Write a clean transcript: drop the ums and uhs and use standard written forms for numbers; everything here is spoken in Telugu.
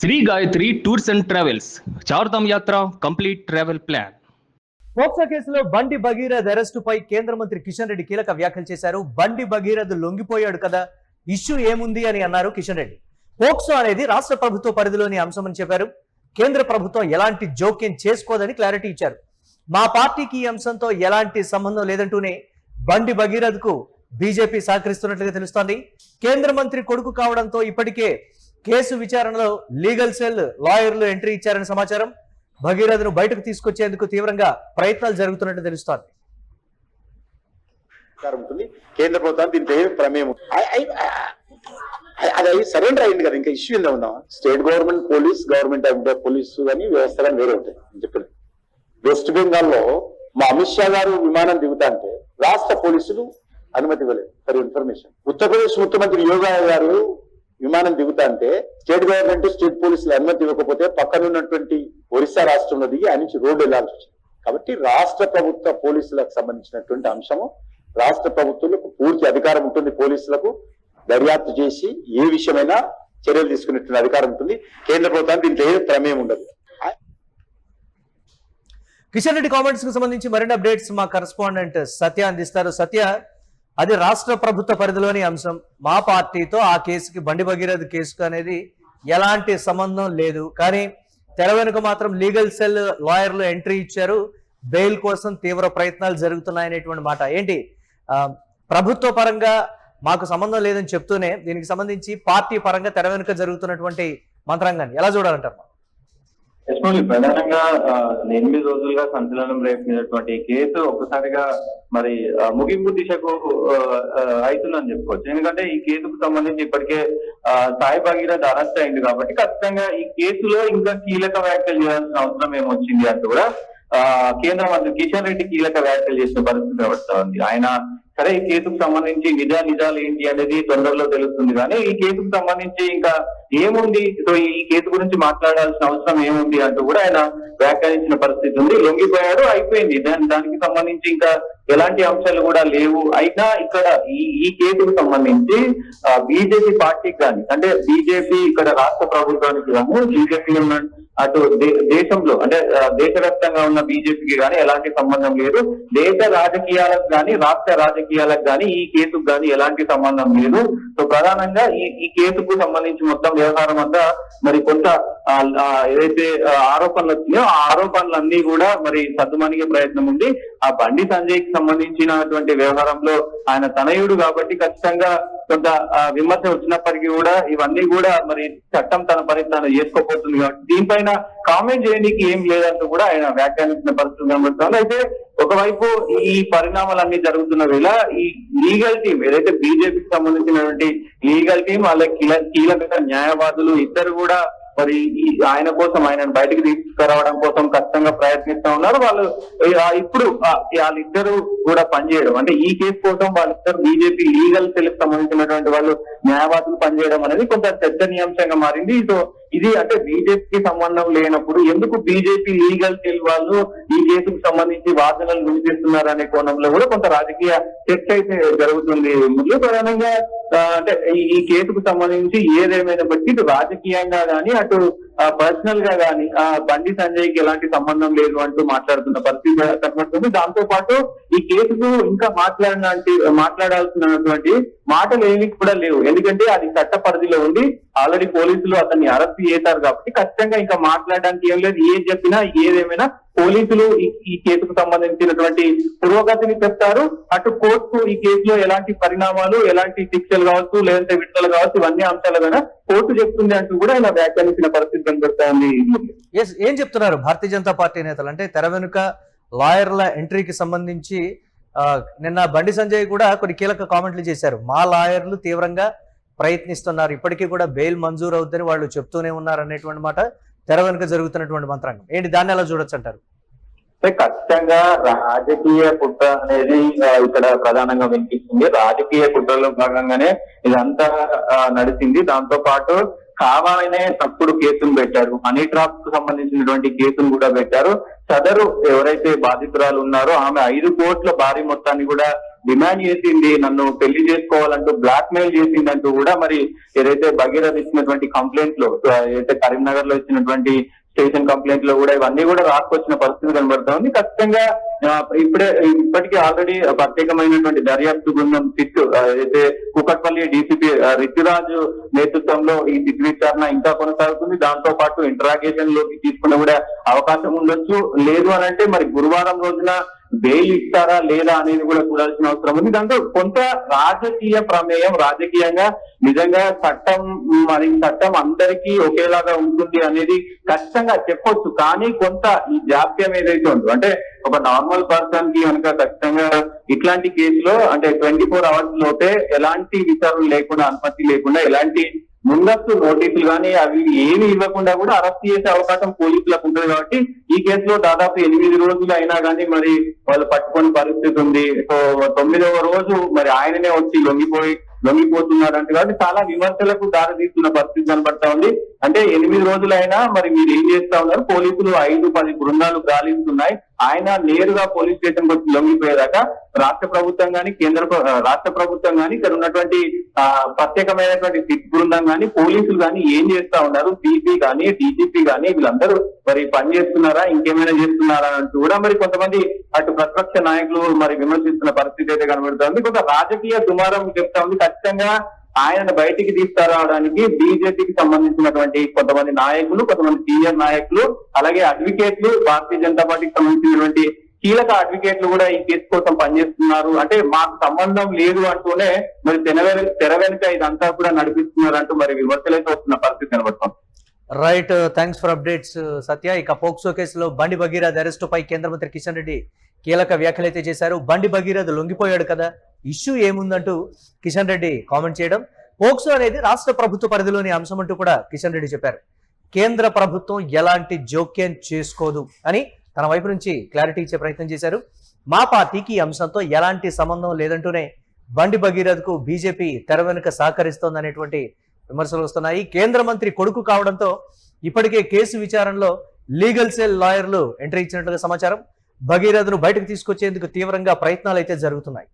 Shri Gayatri tours and travels Chardham Yatra complete travel plan. POCSO కేసులో బండి భగీరథ్ అరెస్టుపై కేంద్ర మంత్రి కిషన్ రెడ్డి కీలక వ్యాఖ్యలు చేశారు. బండి భగీరథ్ లొంగిపోయాడు కదా, ఇష్యూ ఏముంది అని అన్నారు కిషన్ రెడ్డి. పోక్సో అనేది రాష్ట్ర ప్రభుత్వ పరిధిలోని అంశమని చెప్పారు. కేంద్ర ప్రభుత్వం ఎలాంటి జోక్యం చేసుకోదని క్లారిటీ ఇచ్చారు. మా పార్టీకి ఈ అంశంతో ఎలాంటి సంబంధం లేదంటూనే బండి భగీరథ్ కు బీజేపీ సహకరిస్తున్నట్లుగా తెలుస్తోంది. కేంద్ర మంత్రి కొడుకు కావడంతో ఇప్పటికే కేసు విచారణలో లీగల్ సెల్ లాయర్లు ఎంట్రీ ఇచ్చారని సమాచారం. భగీరథ్ ను బయటకు తీసుకొచ్చేందుకు తీవ్రంగా ప్రయత్నాలు జరుగుతున్నట్టు తెలుస్తోంది. కేంద్ర ప్రభుత్వం దీంట్లో ఏమి ప్రమేయం అది సరెండర్ అయింది కదా, ఇంకా ఇష్యూ ఏందో ఉందా? State government police, government of police కానీ వ్యవస్థ కానీ వేరే ఉంటాయి చెప్పండి. వెస్ట్ బెంగాల్ లో మా అమిత్ షా గారు విమానం దిగుతా అంటే రాష్ట్ర పోలీసులు అనుమతి ఇవ్వలేదు. ఫర్ ఇన్ఫర్మేషన్, ఉత్తరప్రదేశ్ ముఖ్యమంత్రి యోగా గారు విమానం దిగుతా అంటే స్టేట్ గవర్నమెంట్, స్టేట్ పోలీసులు అనుమతి ఇవ్వకపోతే పక్కన ఉన్నటువంటి ఒరిస్సా రాష్ట్రంలో దిగి ఆయన నుంచి రోడ్డు వెళ్లాల్సి వచ్చింది. కాబట్టి రాష్ట్ర ప్రభుత్వ పోలీసులకు సంబంధించినటువంటి అంశము రాష్ట్ర ప్రభుత్వాలకు పూర్తి అధికారం ఉంటుంది. పోలీసులకు దర్యాప్తు చేసి ఏ విషయమైనా చర్యలు తీసుకునేటువంటి అధికారం ఉంటుంది. కేంద్ర ప్రభుత్వానికి దీంట్లో ఏ ప్రమేయం ఉండదు. కిషన్ రెడ్డి కామెంట్స్ కు సంబంధించి మరిన్ని అప్డేట్స్ మా కరెస్పాండెంట్ సత్య అందిస్తారు. సత్య, అది రాష్ట్ర ప్రభుత్వ పరిధిలోని అంశం. మా పార్టీతో ఆ కేసుకి, బండి భగీరథ్ కేసుకు అనేది ఎలాంటి సంబంధం లేదు. కానీ తెర వెనుక మాత్రం లీగల్ సెల్ లాయర్లు ఎంట్రీ ఇచ్చారు. బెయిల్ కోసం తీవ్ర ప్రయత్నాలు జరుగుతున్నాయనేటువంటి మాట ఏంటి? ప్రభుత్వ పరంగా మాకు సంబంధం లేదని చెప్తూనే దీనికి సంబంధించి పార్టీ పరంగా తెర వెనుక జరుగుతున్నటువంటి మంత్రాంగాన్ని ఎలా చూడాలంటారు? ప్రధానంగా 8 రోజులుగా సంచలనం రేపినటువంటి కేసు ఒక్కసారిగా మరి ముగింపు దిశకు అవుతుందని చెప్పుకోవచ్చు. ఎందుకంటే ఈ కేసుకు సంబంధించి ఇప్పటికే సాయి భగీరథ్ అరెస్ట్ అయింది కాబట్టి ఖచ్చితంగా ఈ కేసులో ఇంకా కీలక వ్యాఖ్యలు చేయాల్సిన అవసరం ఏమొచ్చింది అంటూ కూడా కేంద్ర మంత్రి కిషన్ రెడ్డి కీలక వ్యాఖ్యలు చేసిన పరిస్థితి కనబడతా ఉంది. ఆయన సరే ఈ కేసుకు సంబంధించి నిజాలు ఏంటి అనేది తొందరలో తెలుస్తుంది, కానీ ఈ కేసుకు సంబంధించి ఇంకా ఏముంది, సో ఈ కేసు గురించి మాట్లాడాల్సిన అవసరం ఏముంది అంటూ కూడా ఆయన వ్యాఖ్యానించిన పరిస్థితి ఉంది. లొంగిపోయాడు, అయిపోయింది, దానికి సంబంధించి ఇంకా ఎలాంటి అంశాలు కూడా లేవు. అయినా ఇక్కడ ఈ కేసుకు సంబంధించి బీజేపీ పార్టీకి కానీ, అంటే బీజేపీ ఇక్కడ రాష్ట్ర ప్రభుత్వానికి కానీ, బీజేపీ అటు దేశంలో అంటే దేశవ్యాప్తంగా ఉన్న బీజేపీకి కానీ ఎలాంటి సంబంధం లేదు. దేశ రాజకీయాలకు కానీ రాష్ట్ర రాజకీయాలకు కానీ ఈ కేసుకు కానీ ఎలాంటి సంబంధం లేదు. సో ప్రధానంగా ఈ కేసుకు సంబంధించి మొత్తం వ్యవహారం అంతా మరి కొంత ఏదైతే ఆరోపణలు వచ్చినాయో ఆ ఆరోపణలన్నీ కూడా మరి సద్దుమణిగే ప్రయత్నం ఉంది. ఆ బండి సంజయ్ కి సంబంధించినటువంటి వ్యవహారంలో ఆయన తనయుడు కాబట్టి ఖచ్చితంగా కొంత విమర్శ వచ్చినప్పటికీ కూడా ఇవన్నీ కూడా మరి చట్టం తన పని తాను చేసుకోబోతుంది కాబట్టి దీనిపైన కామెంట్ చేయడానికి ఏం లేదంటూ కూడా ఆయన వ్యాఖ్యానించిన పరిస్థితి కనబడుతుంది. అయితే ఒకవైపు ఈ పరిణామాలన్నీ జరుగుతున్న వేళ ఈ లీగల్ టీం ఏదైతే బీజేపీకి సంబంధించినటువంటి లీగల్ టీం, వాళ్ళ కీలక న్యాయవాదులు ఇద్దరు కూడా మరి ఆయన కోసం, ఆయనను బయటకు తీసుకురావడం కోసం ఖచ్చితంగా ప్రయత్నిస్తూ ఉన్నారు. వాళ్ళు ఇప్పుడు వాళ్ళిద్దరు కూడా పనిచేయడం, అంటే ఈ కేసు కోసం వాళ్ళిద్దరు బీజేపీ లీగల్ సెల్ కి సంబంధించినటువంటి వాళ్ళు న్యాయవాదులు పనిచేయడం అనేది కొంత చర్చనీయాంశంగా మారింది. సో ఇది అంటే బీజేపీకి సంబంధం లేనప్పుడు ఎందుకు బీజేపీ లీగల్ సెల్ వాళ్ళు ఈ కేసుకు సంబంధించి వాదనలు వినిపిస్తున్నారు అనే కోణంలో కూడా కొంత రాజకీయ చర్చ అయితే జరుగుతుంది. ప్రధానంగా అంటే ఈ కేసుకు సంబంధించి ఏదేమైనా బట్టి ఇటు రాజకీయంగా గానీ అటు పర్సనల్ గా గానీ బండి సంజయ్ కి ఎలాంటి సంబంధం లేదు అంటూ మాట్లాడుతున్న పరిస్థితి కనబడుతుంది. దాంతో పాటు ఈ కేసుకు ఇంకా మాట్లాడాల్సినటువంటి మాటలు ఏమి కూడా లేవు. ఎందుకంటే అది చట్ట పరిధిలో ఉండి ఆల్రెడీ పోలీసులు అతన్ని అరెస్ట్ చేశారు కాబట్టి ఖచ్చితంగా ఇంకా మాట్లాడడానికి ఏం లేదు. ఏం చెప్పినా ఏదేమైనా పోలీసులు ఈ కేసుకు సంబంధించినటువంటి పురోగతిని చెప్తారు. అటు కోర్టు ఈ కేసులో ఎలాంటి పరిణామాలు, ఎలాంటి శిక్షలు కావచ్చు, లేదంటే విడుదల కావచ్చు, ఇవన్నీ అంశాలు కదా కోర్టు చెప్తుంది అంటూ కూడా ఇలా వ్యాఖ్యానించిన పరిస్థితి కనబడుతా ఉంది. ఏం చెప్తున్నారు భారతీయ జనతా పార్టీ నేతలు? అంటే తెర వెనుక లాయర్ల ఎంట్రీకి సంబంధించి నిన్న బండి సంజయ్ కూడా కొన్ని కీలక కామెంట్లు చేశారు. మా లాయర్లు తీవ్రంగా ప్రయత్నిస్తున్నారు, ఇప్పటికీ కూడా బెయిల్ మంజూరు అవుతుందని వాళ్ళు చెప్తూనే ఉన్నారు అనేటువంటి మాట తెర వెనుక జరుగుతున్నటువంటి మంత్రాంగం ఏంటి? దాన్ని ఎలా చూడొచ్చు అంటారు? ఖచ్చితంగా రాజకీయ కుట్ర అనేది ఇక్కడ ప్రధానంగా వినిపిస్తుంది. రాజకీయ కుట్రలో భాగంగానే ఇదంతా నడిచింది. దాంతో పాటు కావాలనే తప్పుడు కేసులు పెట్టారు, హనీ ట్రాప్ కు సంబంధించినటువంటి కేసులు కూడా పెట్టారు. సదరు ఎవరైతే బాధితురాలు ఉన్నారో ఆమె 5 కోట్ల భారీ మొత్తాన్ని కూడా డిమాండ్ చేసింది, నన్ను పెళ్లి చేసుకోవాలంటూ బ్లాక్ మెయిల్ చేసిందంటూ కూడా మరి ఏదైతే భగీరథ ఇచ్చినటువంటి కంప్లైంట్ లో ఏదైతే కరీంనగర్ లో ఇచ్చినటువంటి స్టేషన్ కంప్లైంట్ లో కూడా ఇవన్నీ కూడా రాసుకొచ్చిన పరిస్థితి కనబడతా ఉంది. ఖచ్చితంగా ఇప్పటికీ ఆల్రెడీ ప్రత్యేకమైనటువంటి దర్యాప్తు బృందం సిట్ అయితే కూకట్పల్లి డీసీపీ రితిరాజు నేతృత్వంలో ఈ సిట్ విచారణ ఇంకా కొనసాగుతుంది. దాంతో పాటు ఇంటరాగేషన్ లోకి తీసుకునే కూడా అవకాశం ఉండొచ్చు. లేదు అని అంటే మరి గురువారం రోజున బెయిల్ ఇస్తారా లేదా అనేది కూడా చూడాల్సిన అవసరం ఉంది. దాంతో కొంత రాజకీయ ప్రమేయం, రాజకీయంగా నిజంగా చట్టం అందరికీ ఒకేలాగా ఉంటుంది అనేది ఖచ్చితంగా చెప్పొచ్చు. కానీ కొంత ఈ జాప్యం ఏదైతే ఉందో, అంటే ఒక నార్మల్ పర్సన్ కి కనుక ఖచ్చితంగా ఇట్లాంటి కేసులో అంటే 24 hours లోపే ఎలాంటి విచారణ లేకుండా, అనుమతి లేకుండా, ఎలాంటి ముందస్తు నోటీసులు కానీ అవి ఏమి ఇవ్వకుండా కూడా అరెస్ట్ చేసే అవకాశం పోలీసులకు ఉంటుంది. కాబట్టి ఈ కేసులో దాదాపు 8 రోజులు అయినా కానీ మరి వాళ్ళు పట్టుకునే పరిస్థితి ఉంది. సో 9వ రోజు మరి ఆయననే వచ్చి లొంగిపోతున్నారంటే కాబట్టి చాలా విమర్శలకు దారితీస్తున్న పరిస్థితి కనబడతా ఉంది. అంటే 8 రోజులైనా మరి మీరు ఏం చేస్తా ఉన్నారు, పోలీసులు 5-10 బృందాలు గాలిస్తున్నాయి. ఆయన నేరుగా పోలీస్ స్టేషన్ వచ్చి లొంగిపోయేదాకా రాష్ట్ర ప్రభుత్వం కానీ రాష్ట్ర ప్రభుత్వం కానీ ఇక్కడ ఉన్నటువంటి ప్రత్యేకమైనటువంటి సిట్ బృందం కానీ పోలీసులు కానీ ఏం చేస్తా ఉన్నారు, సిపి కానీ డీజీపీ కానీ వీళ్ళందరూ మరి పని చేస్తున్నారా, ఇంకేమైనా చేస్తున్నారా అంటూ కూడా మరి కొంతమంది అటు ప్రతిపక్ష నాయకులు మరి విమర్శిస్తున్న పరిస్థితి అయితే కనబడుతుంది. కొంత రాజకీయ దుమారం చెప్తా ఉంది. ఖచ్చితంగా ఆయనను బయటికి తీసుకురావడానికి బీజేపీకి సంబంధించినటువంటి కొంతమంది నాయకులు, కొంతమంది సీనియర్ నాయకులు, అలాగే అడ్వకేట్లు, భారతీయ జనతా పార్టీకి సంబంధించినటువంటి కీలక అడ్వకేట్లు కూడా ఈ కేసు కోసం పనిచేస్తున్నారు. అంటే మాకు సంబంధం లేదు అంటూనే మరి తెర వెనుక ఇదంతా కూడా నడిపిస్తున్నారు అంటూ మరి విమర్శలైతే వస్తున్న పరిస్థితి కనబడుతుంది. రైట్, థ్యాంక్స్ ఫర్ అప్డేట్స్ సత్య. ఇక పోక్సో కేసులో బండి భగీరథ్ అరెస్టుపై కేంద్ర మంత్రి కిషన్ రెడ్డి కీలక వ్యాఖ్యలైతే చేశారు. బండి భగీరథ్ లొంగిపోయాడు కదా, ఇష్యూ ఏముందంటూ కిషన్ రెడ్డి కామెంట్ చేయడం. పోక్సో అనేది రాష్ట్ర ప్రభుత్వ పరిధిలోని అంశం అంటూ కూడా కిషన్ రెడ్డి చెప్పారు. కేంద్ర ప్రభుత్వం ఎలాంటి జోక్యం చేసుకోదు అని తన వైపు నుంచి క్లారిటీ ఇచ్చే ప్రయత్నం చేశారు. మా పార్టీకి ఈ అంశంతో ఎలాంటి సంబంధం లేదంటూనే బండి భగీరథ్కు బీజేపీ తెర వెనుక సహకరిస్తోందనేటువంటి విమర్శలు వస్తున్నాయి. కేంద్ర మంత్రి కొడుకు కావడంతో ఇప్పటికే కేసు విచారణలో లీగల్ సెల్ లాయర్లు ఎంట్రీ ఇచ్చినట్లుగా సమాచారం. భగీరథ్ను బయటకు తీసుకొచ్చేందుకు తీవ్రంగా ప్రయత్నాలు అయితే జరుగుతున్నాయి.